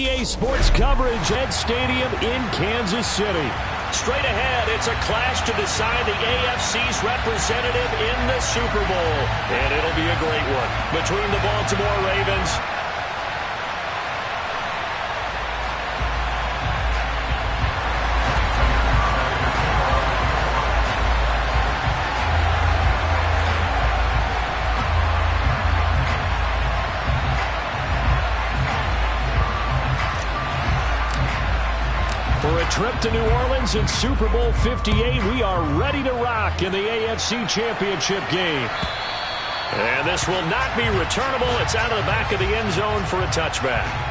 EA Sports coverage at Stadium in Kansas City. Straight ahead, it's a clash to decide the AFC's representative in the Super Bowl. And it'll be a great one between the Baltimore Ravens For a trip to New Orleans in Super Bowl 58, we are ready to rock in the AFC Championship game. And this will not be returnable. It's out of the back of the end zone for a touchback.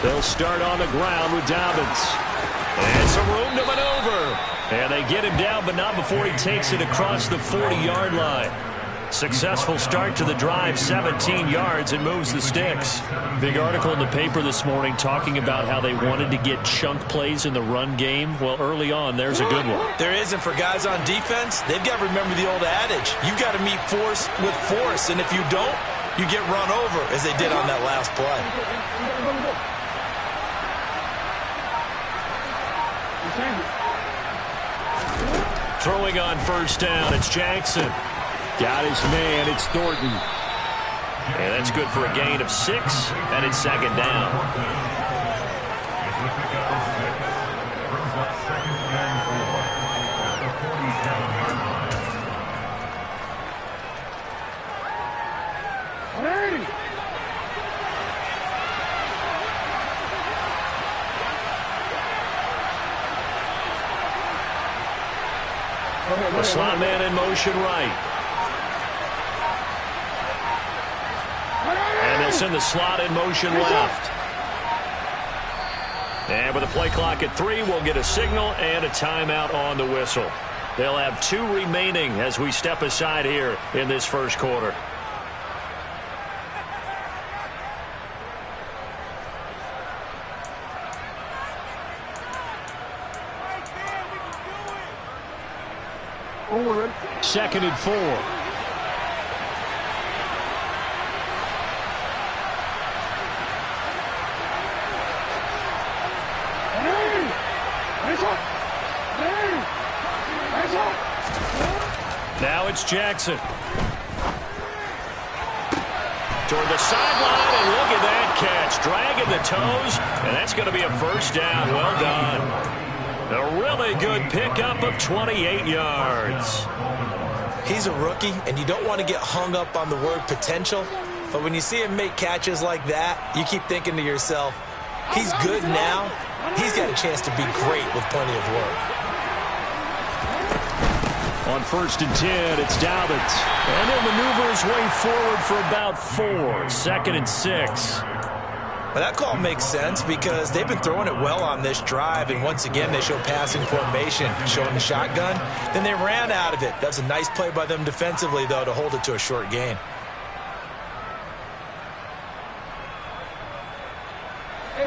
They'll start on the ground with Dobbins. And some room to maneuver. And they get him down, but not before he takes it across the 40-yard line. Successful start to the drive, 17 yards, and moves the sticks. Big article in the paper this morning talking about how they wanted to get chunk plays in the run game. Well, early on, there's a good one. There isn't for guys on defense. They've got to remember the old adage. You've got to meet force with force, and if you don't, you get run over, as they did on that last play. Throwing on first down, it's Jackson. Got his man, it's Thornton. And that's good for a gain of 6, and it's second down. The slot man in motion right. And they'll send the slot in motion left. And with a play clock at 3, we'll get a signal and a timeout on the whistle. They'll have 2 remaining as we step aside here in this first quarter. Second and 4. Now it's Jackson. Toward the sideline, and look at that catch. Dragging the toes, and that's going to be a first down. Well done. A really good pickup of 28 yards. He's a rookie, and you don't want to get hung up on the word potential. But when you see him make catches like that, you keep thinking to yourself, he's good now. He's got a chance to be great with plenty of work. On first and 10, it's Dobbins. And he'll maneuver his way forward for about 4. Second and 6. But that call makes sense because they've been throwing it well on this drive, and once again they show passing formation, showing the shotgun. Then they ran out of it. That's a nice play by them defensively, though, to hold it to a short gain.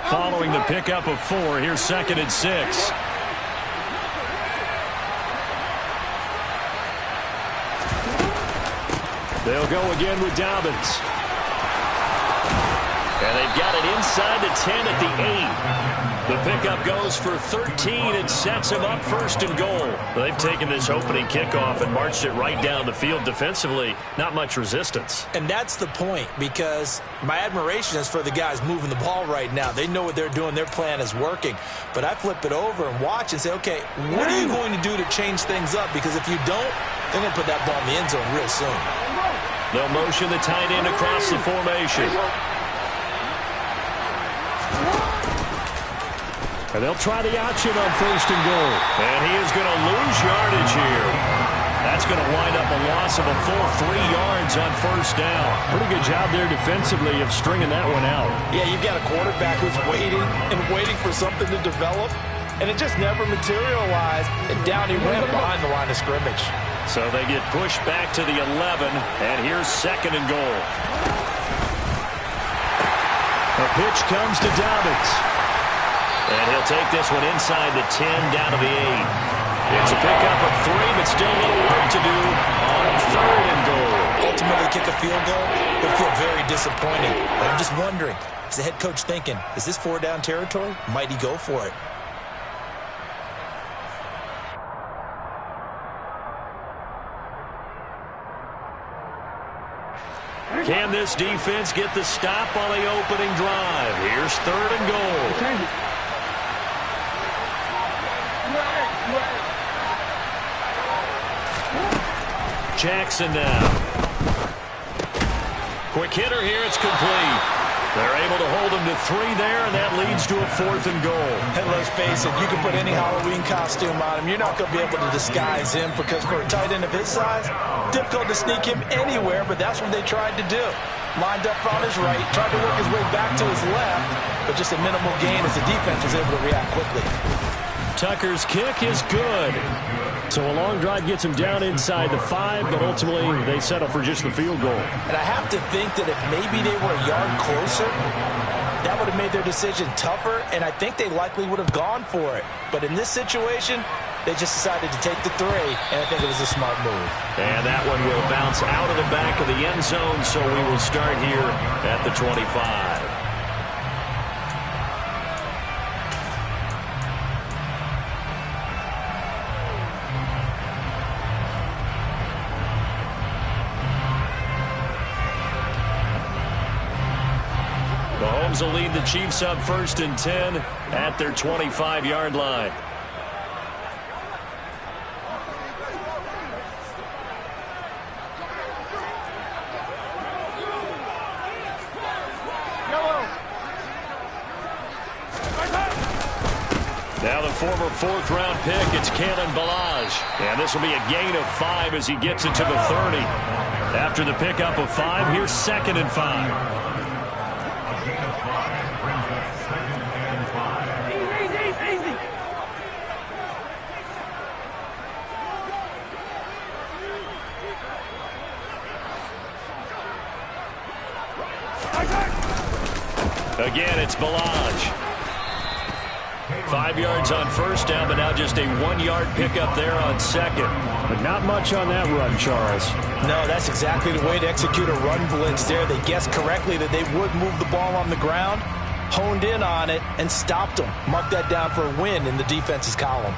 Following the pickup of 4, here's second and 6. They'll go again with Dobbins. And they've got it inside the 10 at the 8. The pickup goes for 13 and sets him up first and goal. They've taken this opening kickoff and marched it right down the field defensively. Not much resistance. And that's the point, because my admiration is for the guys moving the ball right now. They know what they're doing. Their plan is working. But I flip it over and watch and say, okay, what are you going to do to change things up? Because if you don't, they're going to put that ball in the end zone real soon. They'll motion the tight end across the formation. And they'll try the option on first and goal. And he is going to lose yardage here. That's going to wind up a loss of a full 3 yards on first down. Pretty good job there defensively of stringing that one out. Yeah, you've got a quarterback who's waiting and waiting for something to develop. and it just never materialized, and down he went behind the line of scrimmage. So they get pushed back to the 11, and here's 2nd and goal. A pitch comes to Dobbins. And he'll take this one inside the 10, down to the 8. It's a pickup of 3, but still a little work to do on 3rd and goal. Ultimately kick a field goal, it'll feel very disappointing. But I'm just wondering, is the head coach thinking, is this 4-down territory? Might he go for it? Can this defense get the stop on the opening drive? Here's 3rd and goal. Jackson now. Quick hitter here. It's complete. They're able to hold him to 3 there, and that leads to a 4th and goal. And let's face it, you can put any Halloween costume on him. You're not going to be able to disguise him because for a tight end of his size, difficult to sneak him anywhere, but that's what they tried to do. Lined up on his right, tried to work his way back to his left, but just a minimal gain as the defense was able to react quickly. Tucker's kick is good. So a long drive gets him down inside the 5, but ultimately they settle for just the field goal. And I have to think that if maybe they were a yard closer, that would have made their decision tougher, and I think they likely would have gone for it. But in this situation, they just decided to take the 3, and I think it was a smart move. And that one will bounce out of the back of the end zone, so we will start here at the 25. Mahomes will lead the Chiefs up 1st and 10 at their 25-yard line. Now the former 4th-round pick, it's Kalen Ballage. And this will be a gain of 5 as he gets it to the 30. After the pickup of 5, here's 2nd and 5. Again, it's Ballage. 5 yards on 1st down, but now just a 1-yard pickup there on 2nd. But not much on that run, Charles. No, that's exactly the way to execute a run blitz there. They guessed correctly that they would move the ball on the ground, honed in on it, and stopped them. Mark that down for a win in the defense's column.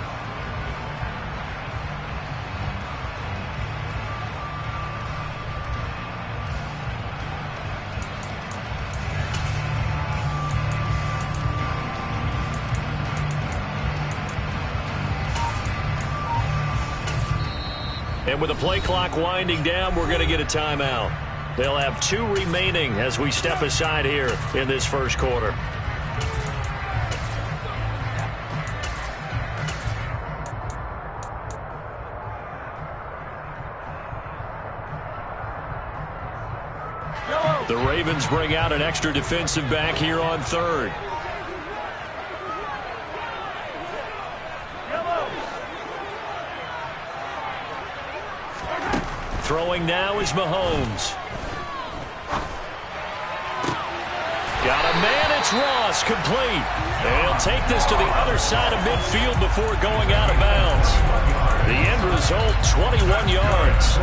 And with the play clock winding down, we're going to get a timeout. They'll have 2 remaining as we step aside here in this first quarter. The Ravens bring out an extra defensive back here on 3rd. Throwing now is Mahomes. Got a man, it's Ross, complete. And he'll take this to the other side of midfield before going out of bounds. The end result, 21 yards.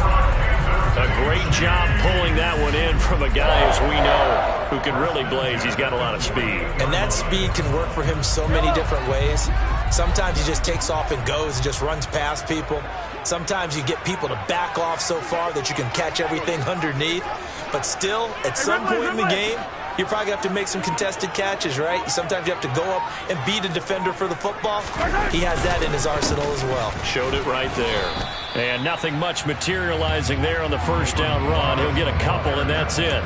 A great job pulling that one in from a guy, as we know, who can really blaze. He's got a lot of speed. And that speed can work for him so many different ways. Sometimes he just takes off and goes and just runs past people. Sometimes you get people to back off so far that you can catch everything underneath. But still, at some point in the game, you probably have to make some contested catches, right? Sometimes you have to go up and beat a defender for the football. He has that in his arsenal as well. Showed it right there. And nothing much materializing there on the first down run. He'll get a couple, and that's it.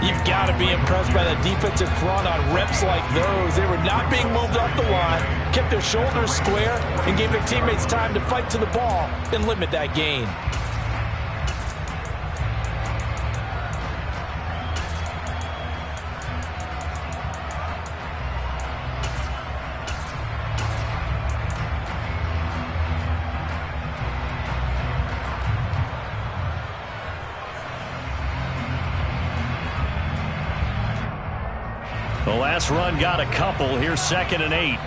You've got to be impressed by the defensive front on reps like those. They were not being moved off the line, kept their shoulders square, and gave their teammates time to fight to the ball and limit that gain. The last run got a couple. Here's 2nd and 8.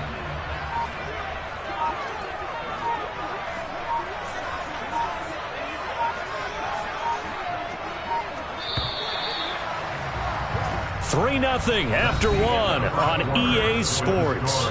Three 0 after one on EA Sports.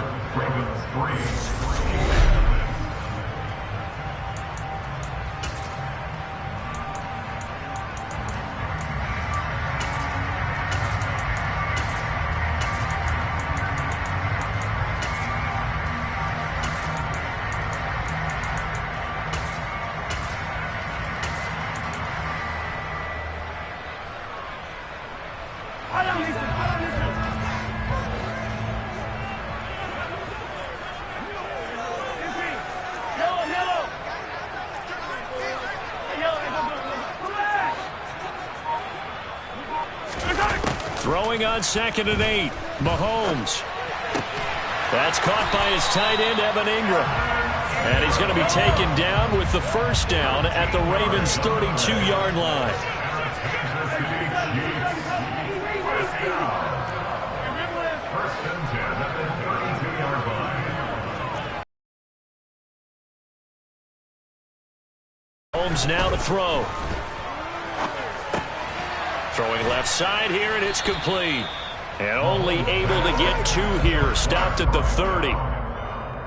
Throwing on 2nd and 8. Mahomes. That's caught by his tight end, Evan Ingram. And he's going to be taken down with the first down at the Ravens' 32-yard line. Mahomes now to throw. Throwing left side here, and it's complete. And only able to get 2 here. Stopped at the 30.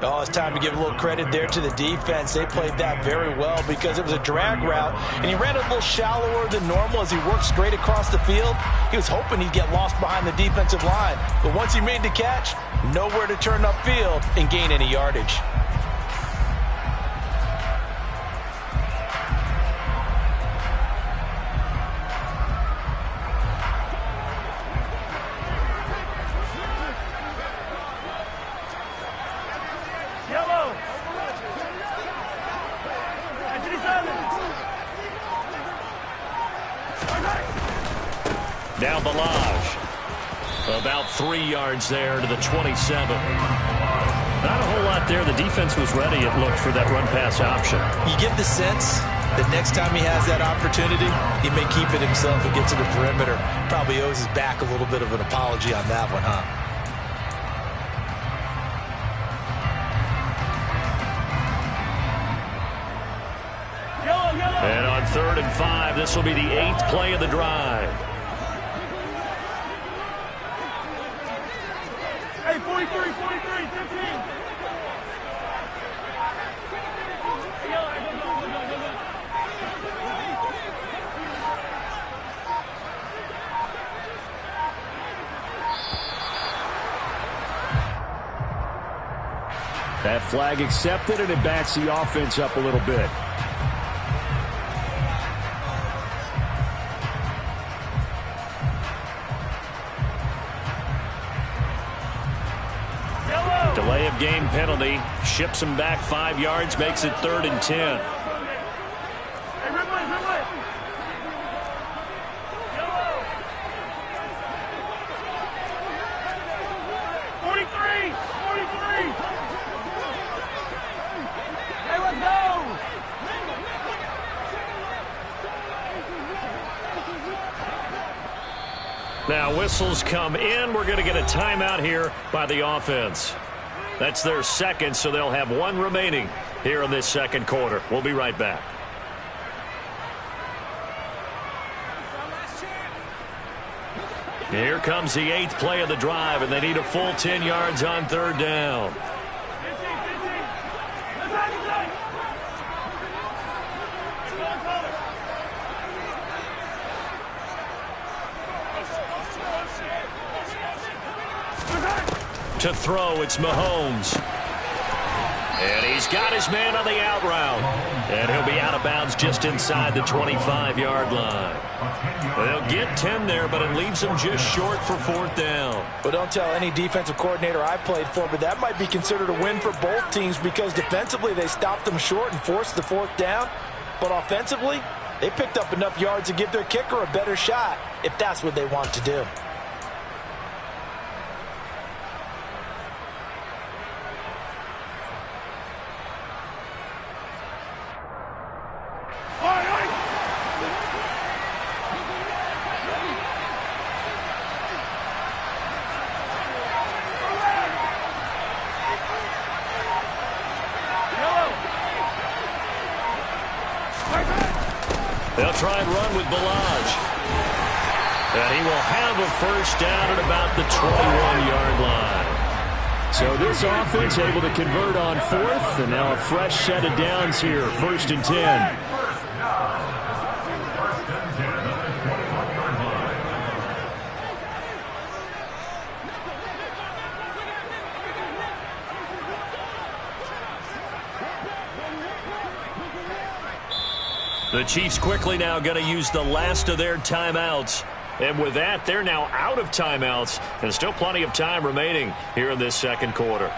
Oh, it's time to give a little credit there to the defense. They played that very well because it was a drag route, and he ran a little shallower than normal as he worked straight across the field. He was hoping he'd get lost behind the defensive line. But once he made the catch, nowhere to turn upfield and gain any yardage. Now Balaj. About 3 yards there to the 27. Not a whole lot there. The defense was ready, it looked, for that run-pass option. You get the sense that next time he has that opportunity, he may keep it himself and get to the perimeter. Probably owes his back a little bit of an apology on that one, huh? And on 3rd and 5, this will be the 8th play of the drive. Hey, 43, 15. That flag accepted, and it backs the offense up a little bit. Delay of game penalty. Ships him back 5 yards, makes it 3rd and 10. Now whistles come in. We're going to get a timeout here by the offense. That's their second, so they'll have 1 remaining here in this second quarter. We'll be right back. Here comes the 8th play of the drive, and they need a full 10 yards on 3rd down. To throw, it's Mahomes. And he's got his man on the out route. And he'll be out of bounds just inside the 25-yard line. They'll get 10 there, but it leaves them just short for 4th down. But don't tell any defensive coordinator I played for, but that might be considered a win for both teams because defensively they stopped them short and forced the 4th down. But offensively, they picked up enough yards to give their kicker a better shot if that's what they want to do. try and run with Balaj. And he will have a first down at about the 21-yard line. So this offense able to convert on fourth, and now a fresh set of downs here, 1st and 10. The Chiefs quickly now going to use the last of their timeouts. And with that, they're now out of timeouts. And still plenty of time remaining here in this second quarter.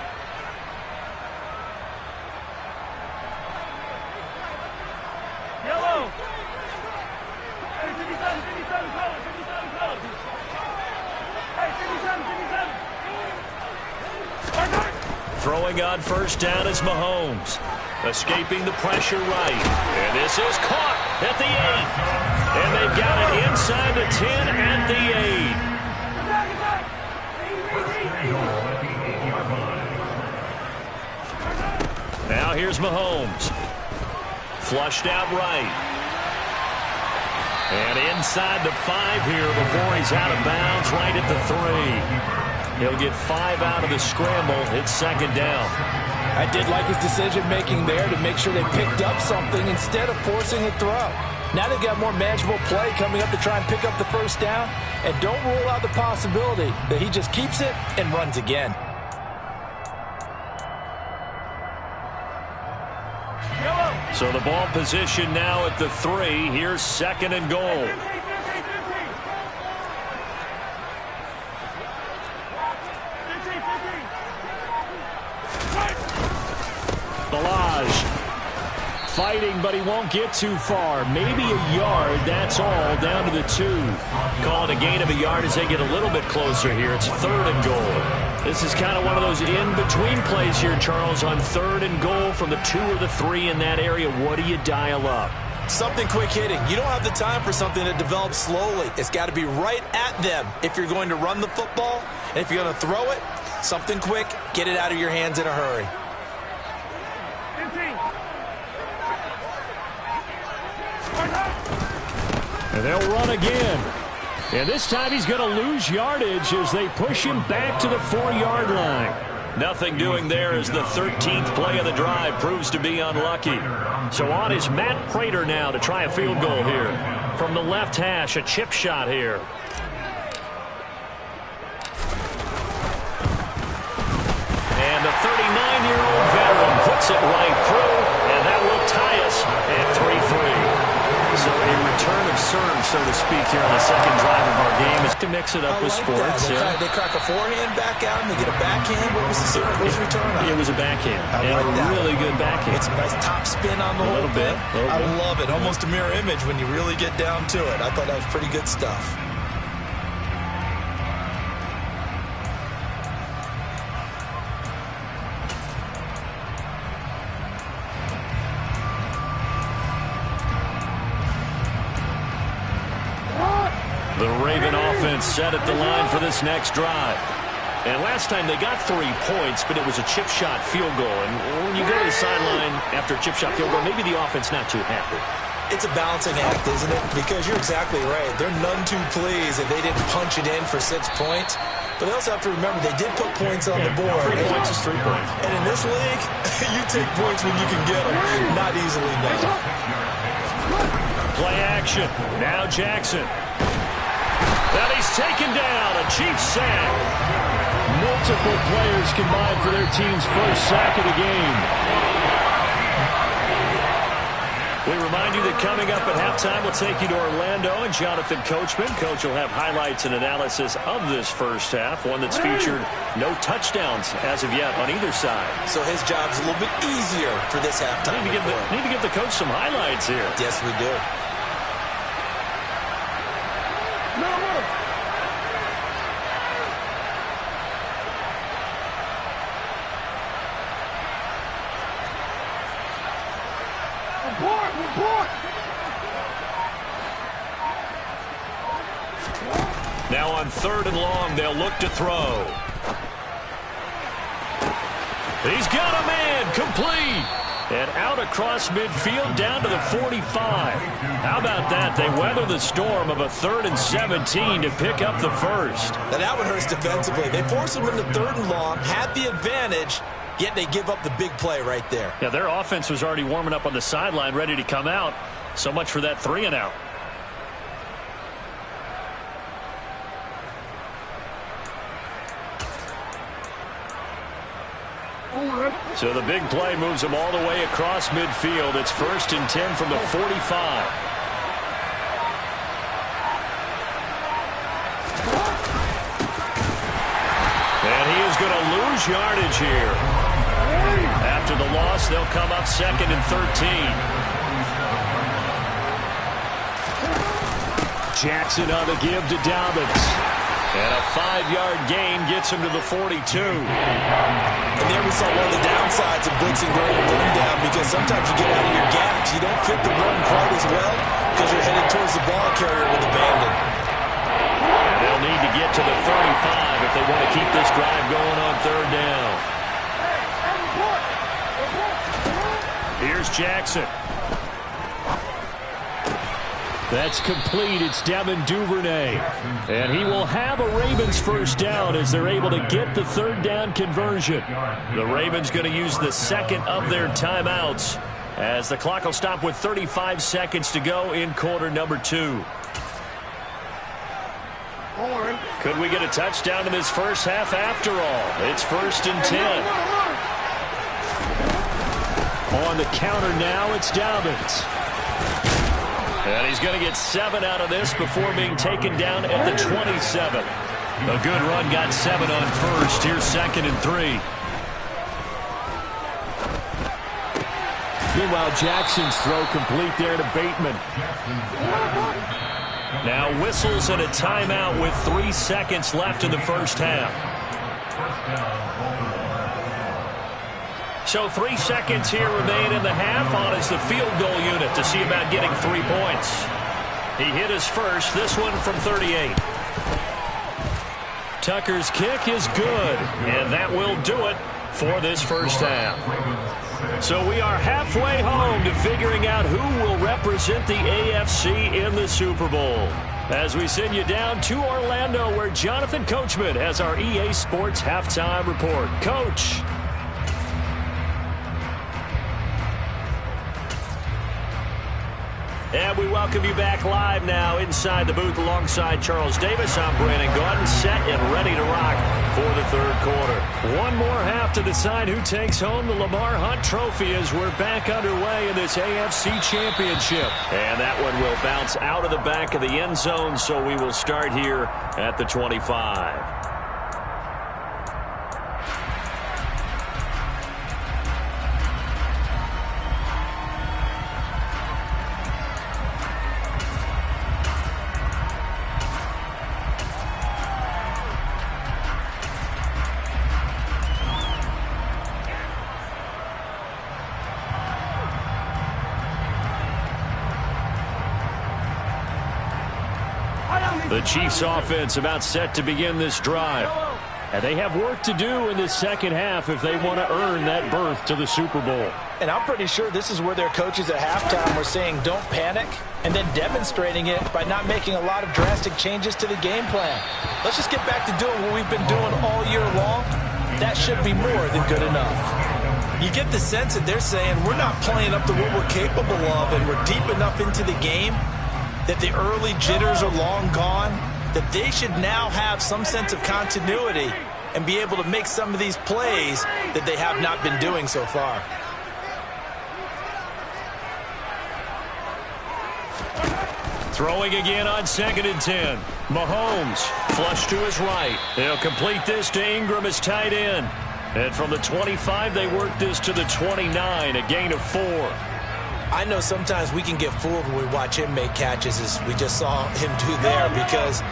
Throwing on first down is Mahomes. Escaping the pressure right. And this is caught at the 8. And they've got it inside the 10 at the 8. Now here's Mahomes. Flushed out right. And inside the 5 here before he's out of bounds right at the 3. He'll get 5 out of the scramble. It's second down. I did like his decision-making there to make sure they picked up something instead of forcing a throw. Now they've got more manageable play coming up to try and pick up the first down. And don't rule out the possibility that he just keeps it and runs again. So the ball position now at the 3. Here's 2nd and goal. Balaj fighting, but he won't get too far. Maybe a yard, that's all, down to the 2. Calling a gain of a yard as they get a little bit closer here. It's 3rd and goal. This is kind of one of those in-between plays here, Charles, on 3rd and goal from the 2 or the 3 in that area. What do you dial up? Something quick hitting. You don't have the time for something that develops slowly. It's got to be right at them if you're going to run the football. And if you're going to throw it, something quick, get it out of your hands in a hurry. And they'll run again. And this time he's going to lose yardage as they push him back to the 4-yard line. Nothing doing there as the 13th play of the drive proves to be unlucky. So on is Matt Prater now to try a field goal here. From the left hash, a chip shot here. And the 39-year-old veteran puts it right through, and that will tie us at 3-3. So a return of serve, so to speak, here on the second drive of our game is to mix it up with sports. They crack a forehand back out and they get a backhand. What was the serve? What was the return on? It was a backhand. I like a that. Really good backhand. It's a nice top spin on the whole thing. I love it. Almost a mirror image when you really get down to it. I thought that was pretty good stuff. The Raven offense set at the line for this next drive. And last time they got 3 points, but it was a chip shot field goal. And when you go to the sideline after a chip shot field goal, maybe the offense not too happy. It's a balancing act, isn't it? Because you're exactly right. They're none too pleased if they didn't punch it in for 6 points. But they also have to remember they did put points on the board. 3 points is 3 points. And in this league, you take points when you can get them. Not easily, no. Play action. Now Jackson. And he's taken down. A Chiefs sack. Multiple players combined for their team's first sack of the game. We remind you that coming up at halftime, we'll take you to Orlando and Jonathan Coachman. Coach will have highlights and analysis of this first half, one that's featured no touchdowns as of yet on either side. So his job's a little bit easier for this halftime. Need to give the coach some highlights here. Yes, we do. Now on 3rd and long, they'll look to throw. He's got a man complete. And out across midfield down to the 45. How about that? They weather the storm of a 3rd and 17 to pick up the first. Now that one hurts defensively. They force them into 3rd and long, had the advantage, yet they give up the big play right there. Yeah, their offense was already warming up on the sideline, ready to come out. So much for that 3 and out. So the big play moves them all the way across midfield. It's 1st and 10 from the 45. And he is going to lose yardage here. After the loss, they'll come up 2nd and 13. Jackson on the give to Dobbins. And a 5-yard gain gets him to the 42. And there we saw one of the downsides of blitzing during a run down, because sometimes you get out of your gaps. You don't fit the run quite as well because you're headed towards the ball carrier with abandon. And they'll need to get to the 35 if they want to keep this drive going on 3rd down. Here's Jackson. That's complete. It's Devin Duvernay. And he will have a Ravens first down as they're able to get the 3rd down conversion. The Ravens going to use the 2nd of their timeouts as the clock will stop with 35 seconds to go in quarter number 2. Could we get a touchdown in this first half after all? It's 1st and 10. On the counter now, it's Dobbins. And he's going to get 7 out of this before being taken down at the 27. A good run got 7 on first. Here's 2nd and 3. Meanwhile, Jackson's throw complete there to Bateman. Now whistles and a timeout with 3 seconds left in the first half. So 3 seconds here remain in the half on as the field goal unit to see about getting 3 points. He hit his first, this one from 38. Tucker's kick is good, and that will do it for this first half. So we are halfway home to figuring out who will represent the AFC in the Super Bowl. As we send you down to Orlando, where Jonathan Coachman has our EA Sports halftime report. Coach. And we welcome you back live now inside the booth alongside Charles Davis. I'm Brandon Gaudin, set and ready to rock for the 3rd quarter. One more half to decide who takes home the Lamar Hunt Trophy as we're back underway in this AFC Championship. And that one will bounce out of the back of the end zone, so we will start here at the 25. The Chiefs offense about set to begin this drive. And they have work to do in the second half if they want to earn that berth to the Super Bowl. And I'm pretty sure this is where their coaches at halftime were saying don't panic, and then demonstrating it by not making a lot of drastic changes to the game plan. Let's just get back to doing what we've been doing all year long. That should be more than good enough. You get the sense that they're saying we're not playing up to what we're capable of, and we're deep enough into the game that the early jitters are long gone, that they should now have some sense of continuity and be able to make some of these plays that they have not been doing so far. Throwing again on 2nd and 10. Mahomes flush to his right. They'll complete this to Ingram as tight end. And from the 25, they work this to the 29, a gain of 4. I know sometimes we can get fooled when we watch him make catches, as we just saw him do there, because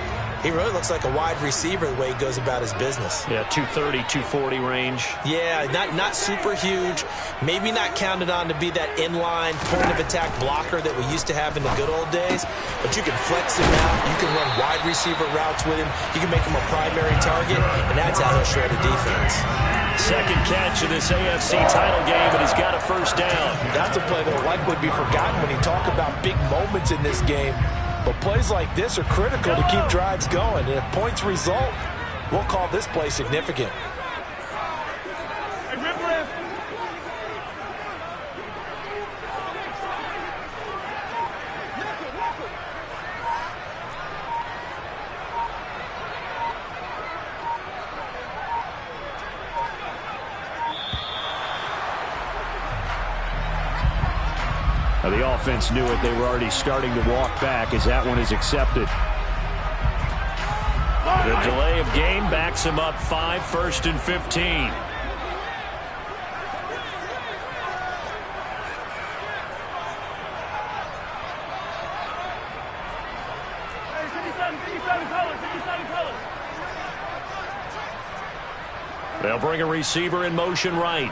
He really looks like a wide receiver the way he goes about his business. Yeah, 230, 240 range. Yeah, not super huge. Maybe not counted on to be that inline point-of-attack blocker that we used to have in the good old days. But you can flex him out. You can run wide receiver routes with him. You can make him a primary target, and that's how he'll shred a defense. Second catch of this AFC title game, and he's got a first down. That's a play that will likely be forgotten when you talk about big moments in this game. But plays like this are critical to keep drives going. And if points result, we'll call this play significant. The offense knew it. They were already starting to walk back as that one is accepted. The delay of game backs him up 5, 1st and 15. They'll bring a receiver in motion right.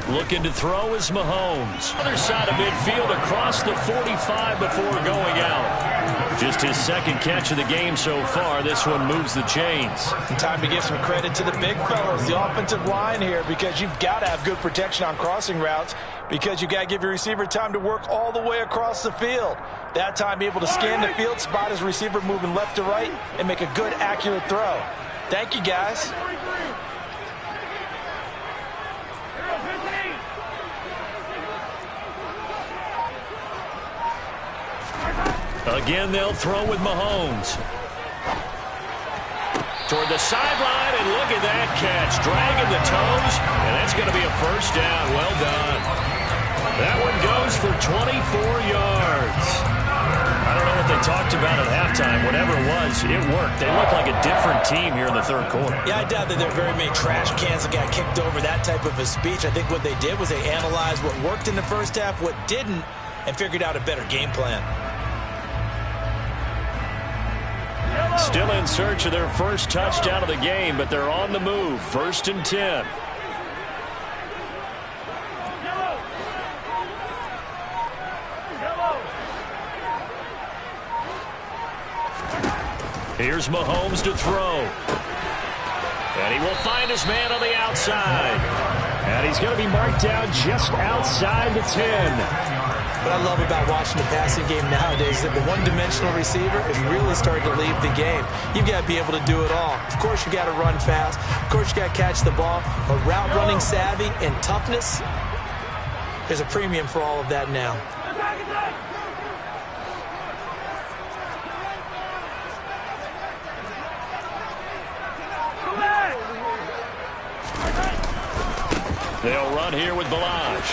Looking to throw is Mahomes. Other side of midfield across the 45 before going out. Just his second catch of the game so far. This one moves the chains. Time to give some credit to the big fellas, the offensive line here, because you've got to have good protection on crossing routes, because you've got to give your receiver time to work all the way across the field. That time able to scan the field, spot his receiver moving left to right, and make a good, accurate throw. Thank you, guys. Again, they'll throw with Mahomes. Toward the sideline, and look at that catch. Dragging the toes, and that's going to be a first down. Well done. That one goes for 24 yards. I don't know what they talked about at halftime. Whatever it was, it worked. They look like a different team here in the third quarter. Yeah, I doubt that there are very many trash cans that got kicked over, that type of a speech. I think what they did was they analyzed what worked in the first half, what didn't, and figured out a better game plan. Still in search of their first touchdown of the game, but they're on the move. 1st and 10. Here's Mahomes to throw. And he will find his man on the outside. And he's going to be marked down just outside the 10. What I love about watching the passing game nowadays is that the one-dimensional receiver is really starting to leave the game. You've got to be able to do it all. Of course, you got to run fast. Of course, you got to catch the ball. But route running savvy and toughness, there's a premium for all of that now. They'll run here with Balaj.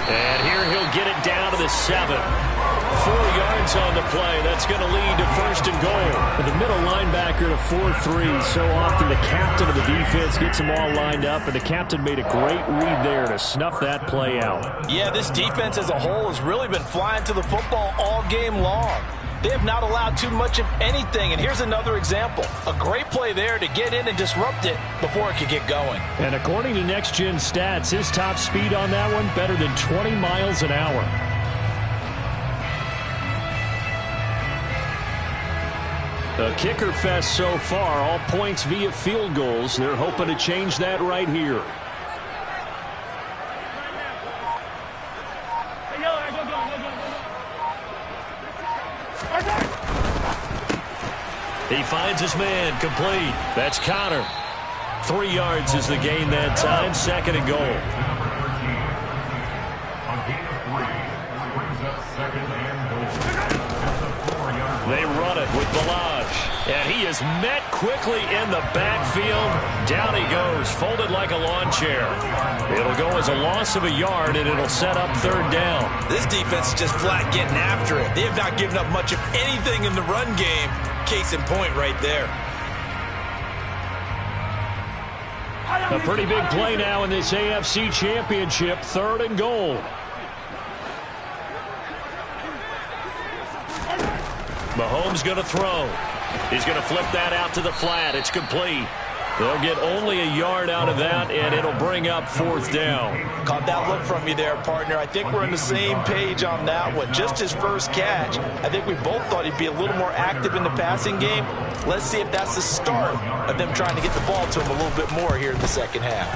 And here he'll get it down to the 7. 4 yards on the play. That's going to lead to 1st and goal. The middle linebacker to 4-3. So often the captain of the defense gets them all lined up, and the captain made a great read there to snuff that play out. Yeah, this defense as a whole has really been flying to the football all game long. They have not allowed too much of anything, and here's another example. A great play there to get in and disrupt it before it could get going. And according to Next Gen Stats, his top speed on that one, better than 20 miles an hour. A kicker fest so far, all points via field goals. They're hoping to change that right here. He finds his man, complete. That's Connor. 3 yards is the gain that time, 2nd and goal. They run it with Balaj. And he is met quickly in the backfield. Down he goes, folded like a lawn chair. It'll go as a loss of a yard, and it'll set up third down. This defense is just flat getting after it. They have not given up much of anything in the run game. Case in point right there. A pretty big play now in this AFC Championship, 3rd and goal. Mahomes going to throw. He's going to flip that out to the flat. It's complete. They'll get only a yard out of that, and it'll bring up 4th down. Caught that look from you there, partner. I think we're on the same page on that one. Just his first catch. I think we both thought he'd be a little more active in the passing game. Let's see if that's the start of them trying to get the ball to him a little bit more here in the second half.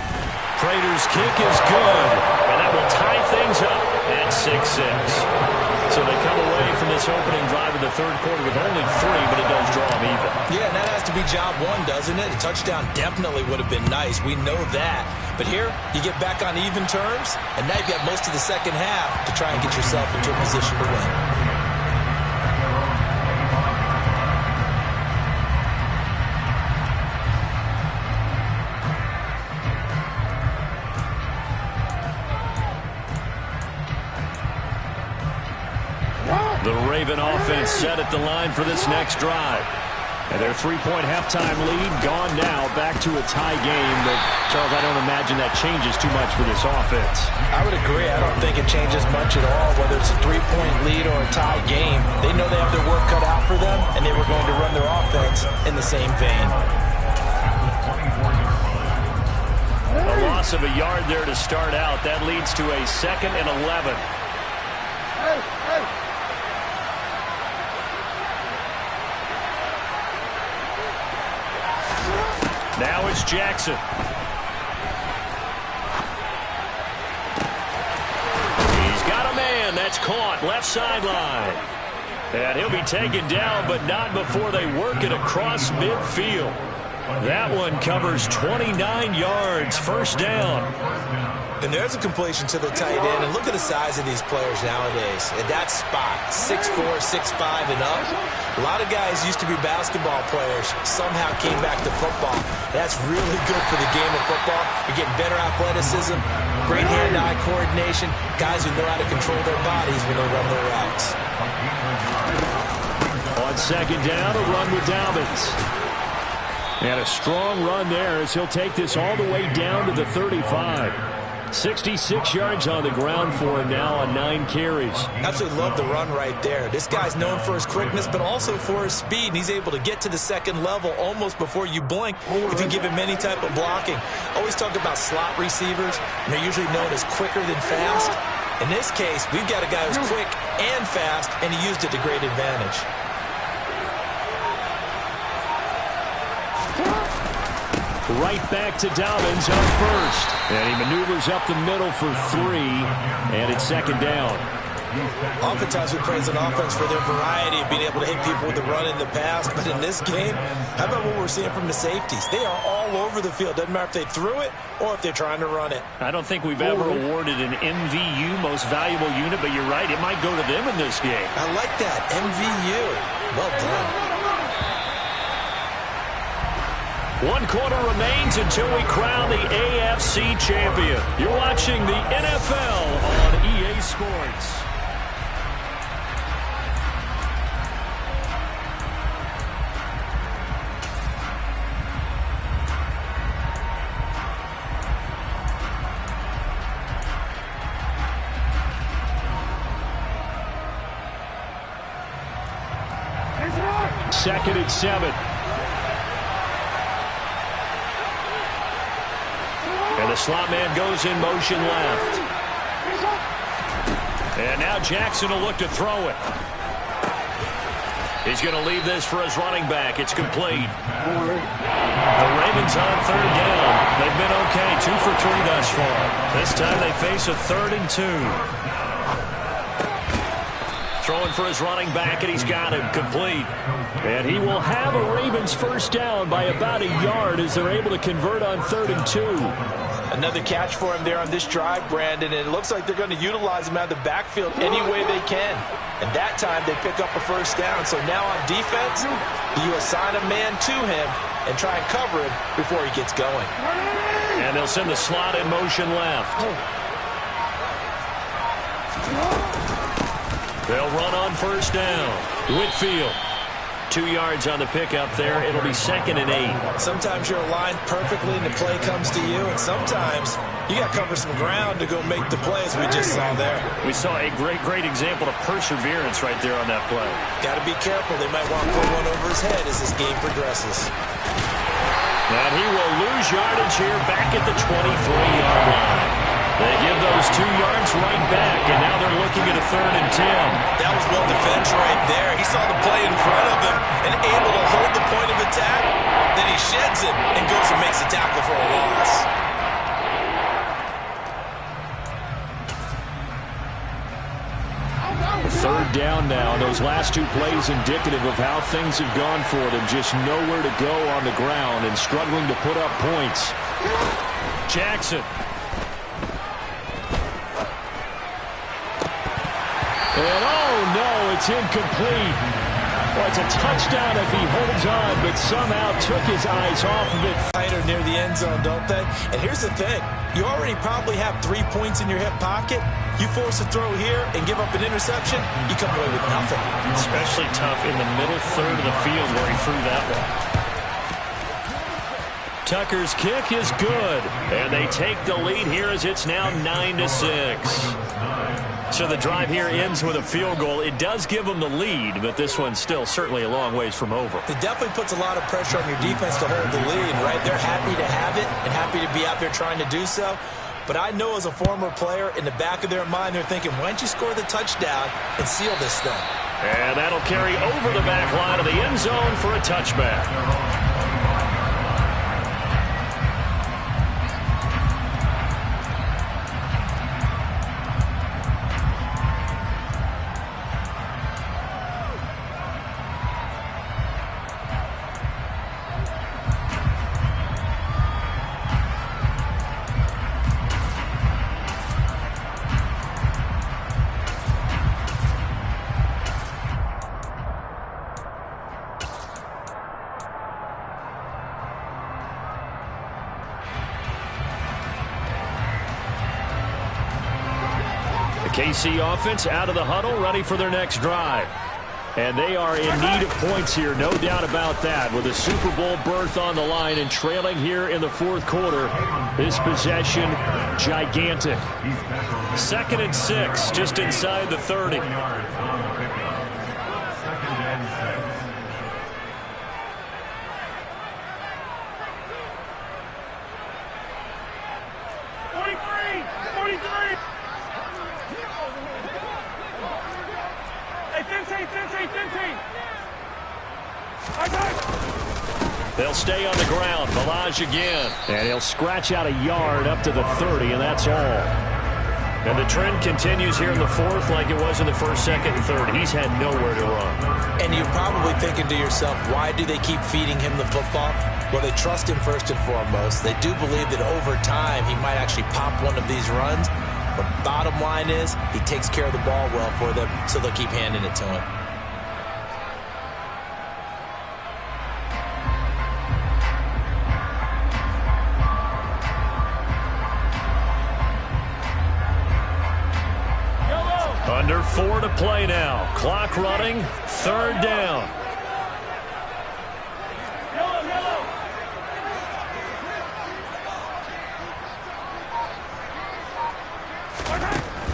Prater's kick is good, and that will tie things up at 6-6. So they come away from this opening drive in the 3rd quarter with only 3, but it does draw them even. Yeah, and that has to be job 1, doesn't it? A touchdown definitely would have been nice. We know that. But here, you get back on even terms, and now you've got most of the second half to try and get yourself into a position to win. The Raven offense set at the line for this next drive. And their 3-point halftime lead gone now, back to a tie game. But, Charles, I don't imagine that changes too much for this offense. I would agree. I don't think it changes much at all, whether it's a 3-point lead or a tie game. They know they have their work cut out for them, and they were going to run their offense in the same vein. A loss of a yard there to start out. That leads to a 2nd and 11. Now it's Jackson. He's got a man. That's caught. Left sideline. And he'll be taken down, but not before they work it across midfield. That one covers 29 yards. First down. And there's a completion to the tight end. And look at the size of these players nowadays. At that spot, 6'4", 6'5", and up. A lot of guys used to be basketball players, somehow came back to football. That's really good for the game of football. You're getting better athleticism, great hand-eye coordination, guys who know how to control their bodies when they run their routes. On 2nd down, a run with Dobbins. And a strong run there as he'll take this all the way down to the 35. 66 yards on the ground for him now on 9 carries. Absolutely love the run right there. This guy's known for his quickness, but also for his speed. And he's able to get to the 2nd level almost before you blink if you give him any type of blocking. Always talk about slot receivers, and they're usually known as quicker than fast. In this case, we've got a guy who's quick and fast, and he used it to great advantage. Right back to Dobbins on 1st. And he maneuvers up the middle for 3. And it's 2nd down. Oftentimes we praise an offense for their variety of being able to hit people with the run in the pass. But in this game, how about what we're seeing from the safeties? They are all over the field. Doesn't matter if they threw it or if they're trying to run it. I don't think we've ever awarded an MVU, most valuable unit, but you're right, it might go to them in this game. I like that, MVU. Well done. 1 quarter remains until we crown the AFC champion. You're watching the NFL on EA Sports. Second and 7. And the slot man goes in motion left. And now Jackson will look to throw it. He's going to leave this for his running back. It's complete. The Ravens on 3rd down. They've been okay, 2 for 3 thus far. This time they face a 3rd and 2. Throwing for his running back, and he's got him complete. And he will have a Ravens first down by about a yard as they're able to convert on 3rd and 2. Another catch for him there on this drive, Brandon, and it looks like they're going to utilize him out of the backfield any way they can. And that time they pick up a first down. So now on defense, you assign a man to him and try and cover him before he gets going. And they'll send the slot in motion left. They'll run on first down. Whitfield. 2 yards on the pickup there. It'll be 2nd and 8. Sometimes you're aligned perfectly and the play comes to you, and sometimes you got to cover some ground to go make the play, as we just saw there. We saw a great example of perseverance right there on that play. Got to be careful. They might want to put one over his head as this game progresses. And he will lose yardage here back at the 23-yard line. They give those 2 yards right back, and now they're looking at a 3rd and 10. That was well defense right there. He saw the play in front of him and able to hold the point of attack. Then he sheds it and goes and makes a tackle for a loss. Third down now. Those last 2 plays indicative of how things have gone for them. Just nowhere to go on the ground and struggling to put up points. Jackson. And oh no, it's incomplete. Well, it's a touchdown if he holds on, but somehow took his eyes off of it. Tighter near the end zone, don't they? And here's the thing. You already probably have 3 points in your hip pocket. You force a throw here and give up an interception, you come away with nothing. Especially tough in the middle third of the field where he threw that one. Tucker's kick is good, and they take the lead here as it's now 9-6. So the drive here ends with a field goal. It does give them the lead, but this one's still certainly a long ways from over. It definitely puts a lot of pressure on your defense to hold the lead, right? They're happy to have it and happy to be out there trying to do so. But I know as a former player, in the back of their mind, they're thinking, why don't you score the touchdown and seal this thing? And that'll carry over the back line of the end zone for a touchback. KC offense out of the huddle, ready for their next drive. And they are in need of points here, no doubt about that. With a Super Bowl berth on the line and trailing here in the 4th quarter, this possession gigantic. 2nd and 6, just inside the 30. They'll stay on the ground. Balaj again. And he'll scratch out a yard up to the 30, and that's all. And the trend continues here in the 4th like it was in the 1st, 2nd, and 3rd. He's had nowhere to run. And you're probably thinking to yourself, why do they keep feeding him the football? Well, they trust him first and foremost. They do believe that over time he might actually pop one of these runs. But bottom line is he takes care of the ball well for them, so they'll keep handing it to him. Under 4 to play now. Clock running. 3rd down.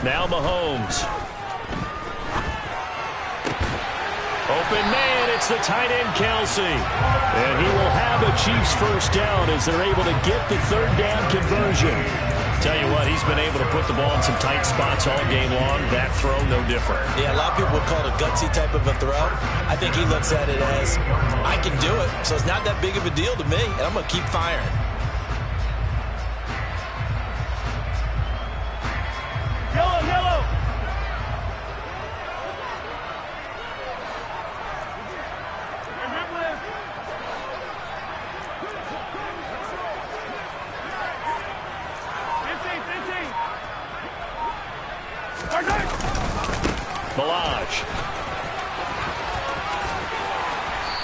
Now Mahomes. Open man, it's the tight end Kelsey. And he will have a Chiefs first down as they're able to get the 3rd down conversion. Tell you what, he's been able to put the ball in some tight spots all game long. That throw, no different. Yeah, a lot of people would call it a gutsy type of a throw. I think he looks at it as, I can do it, so it's not that big of a deal to me, and I'm going to keep firing. Yellow. Lodge.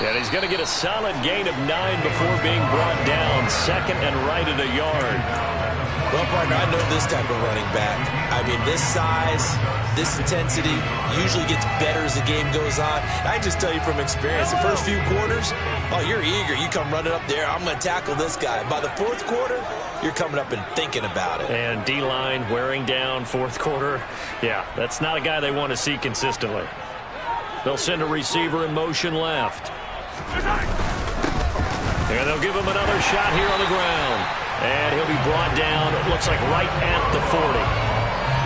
And he's going to get a solid gain of 9 before being brought down. Second and right at a yard. Well, partner, I know this type of running back. I mean, this size, this intensity usually gets better as the game goes on. I just tell you from experience, the first few quarters, oh, you're eager. You come running up there, I'm going to tackle this guy. By the fourth quarter, you're coming up and thinking about it. And D-line wearing down fourth quarter. Yeah, that's not a guy they want to see consistently. They'll send a receiver in motion left. And they'll give him another shot here on the ground. And he'll be brought down, it looks like right at the 40.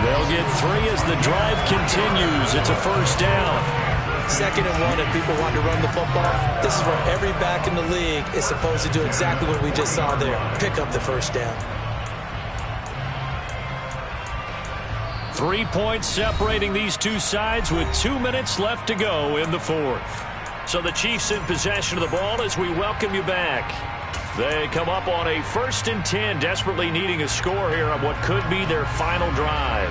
They'll get 3 as the drive continues. It's a first down. 2nd and 1, if people want to run the football, this is where every back in the league is supposed to do exactly what we just saw there. Pick up the first down. 3 points separating these two sides with 2 minutes left to go in the fourth. So the Chiefs in possession of the ball as we welcome you back. They come up on a 1st and 10, desperately needing a score here on what could be their final drive.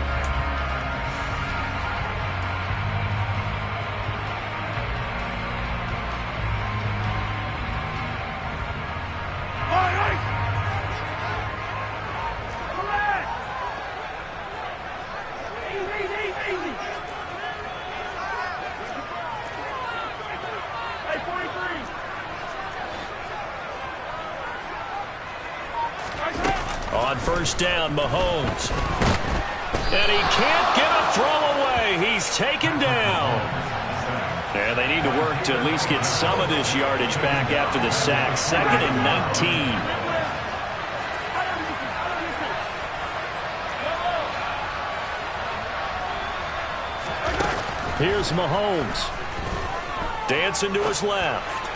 On first down, Mahomes. And he can't get a throw away. He's taken down. And they need to work to at least get some of this yardage back after the sack. 2nd and 19. Here's Mahomes. Dancing to his left.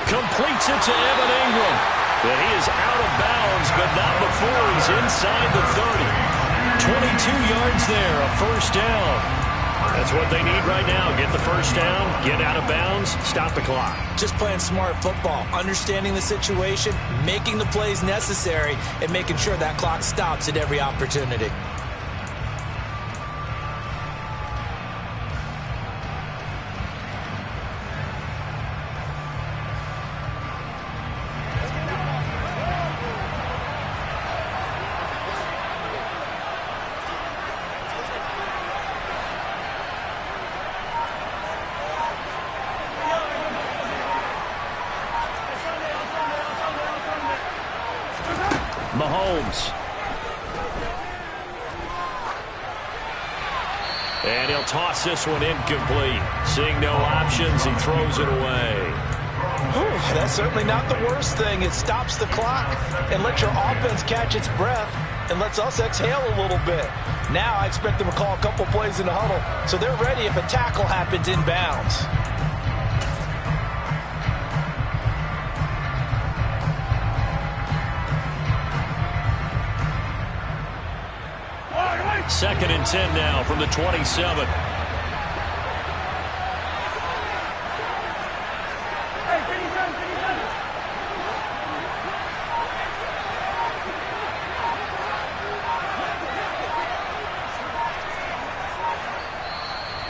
Completes it to Evan Ingram. And he is out of bounds, but not before he's inside the 30. 22 yards there, a first down. That's what they need right now. Get the first down, get out of bounds, stop the clock. Just playing smart football, understanding the situation, making the plays necessary, and making sure that clock stops at every opportunity. Mahomes. And he'll toss this one incomplete. Seeing no options, he throws it away. Whew, that's certainly not the worst thing. It stops the clock and lets your offense catch its breath and lets us exhale a little bit. Now I expect them to call a couple plays in the huddle so they're ready if a tackle happens inbounds. Second and 10 now from the 27.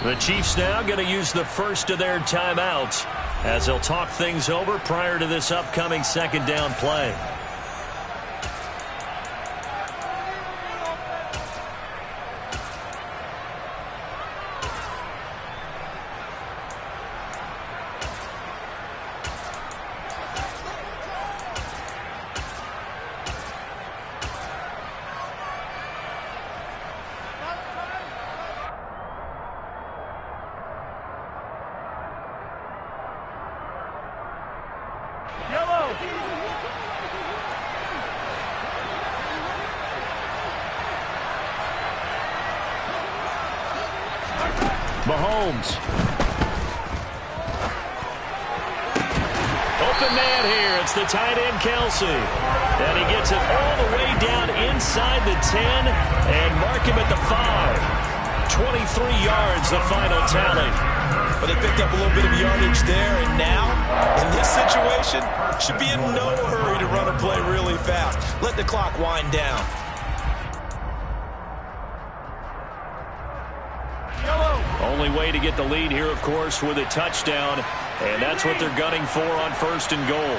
The Chiefs now going to use the first of their timeouts as they'll talk things over prior to this upcoming second down play. Mahomes. Open man here. It's the tight end, Kelsey. And he gets it all the way down inside the 10 and mark him at the 5. 23 yards, the final tally. But they picked up a little bit of yardage there, and now, in this situation, should be in no hurry to run a play really fast. Let the clock wind down. only way to get the lead here, of course, with a touchdown. And that's what they're gunning for on 1st and goal.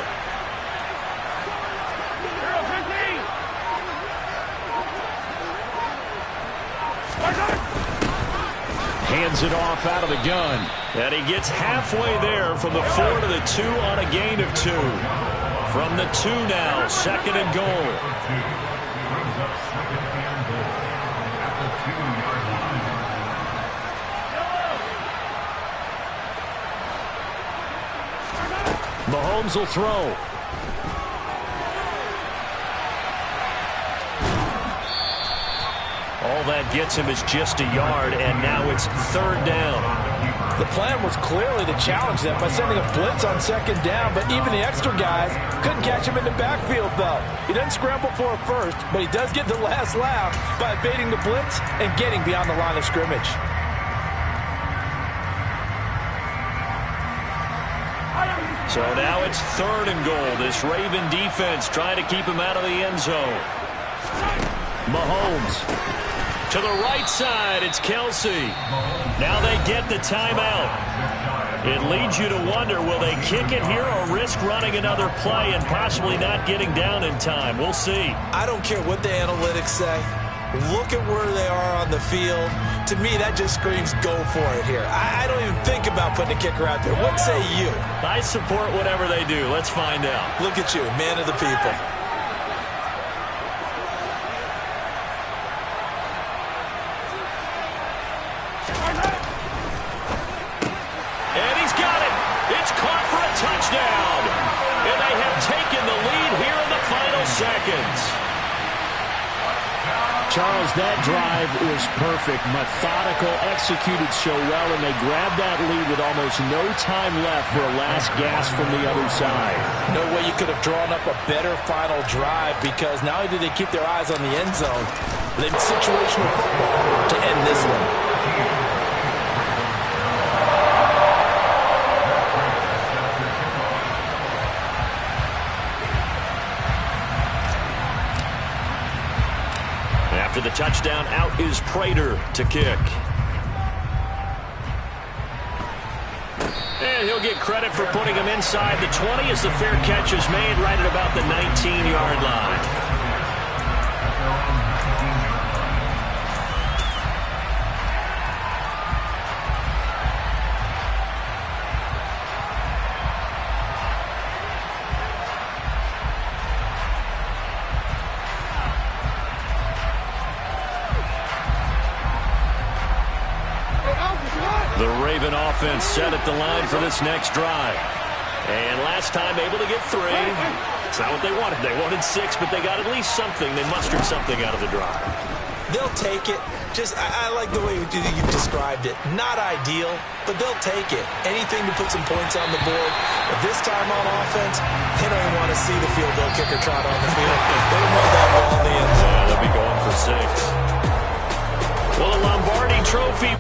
Hands it off out of the gun. And he gets halfway there from the 4 to the 2 on a gain of 2. From the 2 now, 2nd and goal. Mahomes will throw. All that gets him is just a yard, and now it's 3rd down. The plan was clearly to challenge them by sending a blitz on 2nd down, but even the extra guys couldn't catch him in the backfield, though. He doesn't scramble for a first, but he does get the last laugh by evading the blitz and getting beyond the line of scrimmage. So now it's 3rd and goal. This Raven defense trying to keep him out of the end zone. Mahomes to the right side. It's Kelsey. Now they get the timeout. It leads you to wonder, will they kick it here or risk running another play and possibly not getting down in time? We'll see. I don't care what the analytics say. Look at where they are on the field. To me, that just screams go for it here. I don't even think about putting a kicker out there. What say you? I support whatever they do. Let's find out. Look at you, man of the people. And he's got it. It's caught for a touchdown. And they have taken the lead here in the final seconds. Charles, that drive was perfect. Methodical, executed so well, and they grabbed that lead with almost no time left for a last gasp from the other side. No way you could have drawn up a better final drive, because not only did they keep their eyes on the end zone, they had situational football to end this one. After the touchdown, out is Prater to kick. And he'll get credit for putting him inside the 20 as the fair catch is made right at about the 19-yard line. The Raven offense set at the line for this next drive. And last time able to get 3. It's not what they wanted. They wanted 6, but they got at least something. They mustered something out of the drive. They'll take it. I like the way you described it. Not ideal, but they'll take it. Anything to put some points on the board. But this time on offense, they don't even want to see the field goal kicker trot on the field. They want that ball in the end zone. They'll be going for 6. Well, the Lombardi Trophy